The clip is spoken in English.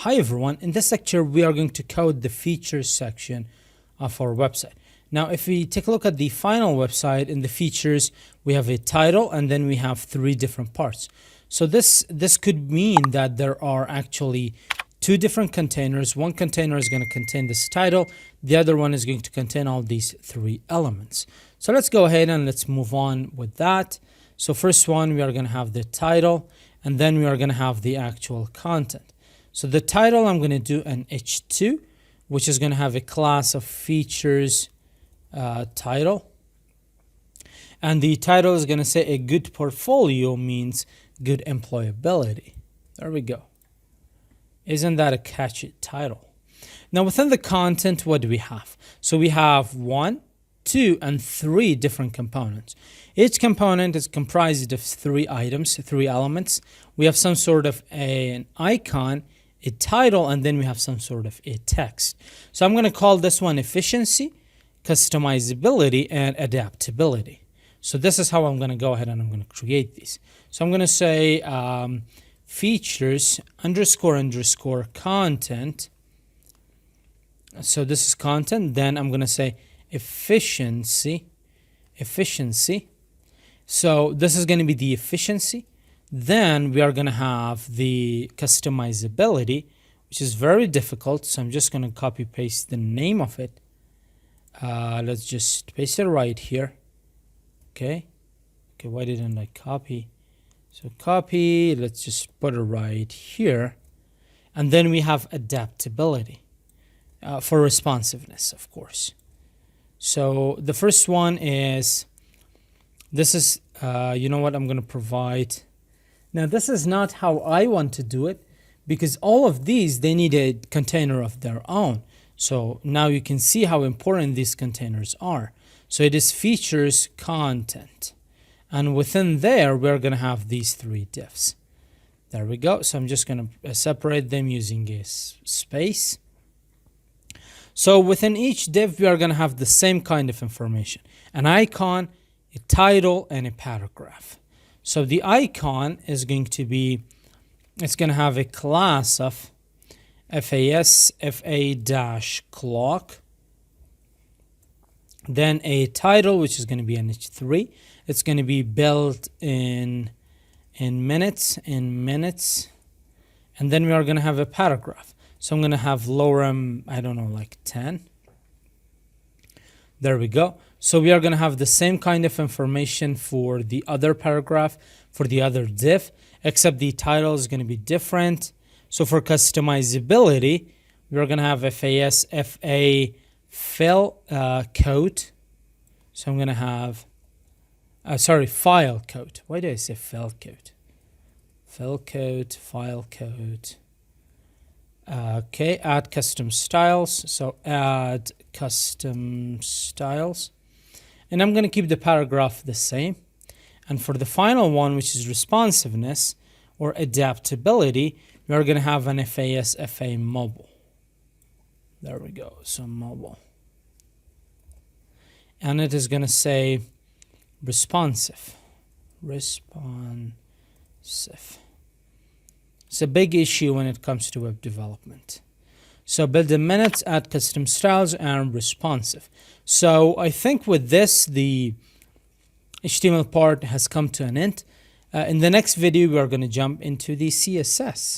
Hi everyone, in this lecture we are going to code the features section of our website. Now if we take a look at the final website, in the features we have a title and then we have three different parts. So this could mean that there are actually two different containers. One container is going to contain this title, the other one is going to contain all these three elements. So let's go ahead and let's move on with that. So first one, we are going to have the title and then we are going to have the actual content. So the title, I'm going to do an h2, which is going to have a class of features title. And the title is going to say a good portfolio means good employability. There we go. Isn't that a catchy title? Now within the content, what do we have? So we have 1, 2, and 3 different components. Each component is comprised of 3 items, 3 elements. We have some sort of an icon, a title, and then we have some sort of a text. So I'm going to call this one efficiency, customizability, and adaptability. So this is how I'm going to go ahead and I'm going to create these. So I'm going to say features __ content. So this is content. Then I'm going to say efficiency. So this is going to be the efficiency. Then we are going to have the customizability, which is very difficult. So I'm just going to copy paste the name of it. Let's just paste it right here. Okay, why didn't I copy? So copy, let's just put it right here. And then we have adaptability for responsiveness, of course. So the first one is, this is, you know what, I'm going to provide. Now this is not how I want to do it, because all of these, they need a container of their own. So now you can see how important these containers are. So it is features content. And within there, we're going to have these 3 divs. There we go. So I'm just going to separate them using a space. So within each div, we are going to have the same kind of information. An icon, a title, and a paragraph. So the icon is going to be, it's going to have a class of FA-clock. Then a title, which is going to be an h3. It's going to be built in minutes. And then we are going to have a paragraph. So I'm going to have lorem, I don't know, like 10. There we go. So we are going to have the same kind of information for the other paragraph, for the other div, except the title is going to be different. So for customizability, we're going to have FA fill code. So I'm going to have, file code. Why do I say fill code? Fill code, file code. Okay, add custom styles. So add custom styles. And I'm going to keep the paragraph the same. And for the final one, which is responsiveness or adaptability, we're going to have an FA mobile. There we go. So mobile. And it is going to say responsive. It's a big issue when it comes to web development. So build in minutes, add custom styles, and responsive. So I think with this, the HTML part has come to an end. In the next video, we are going to jump into the CSS.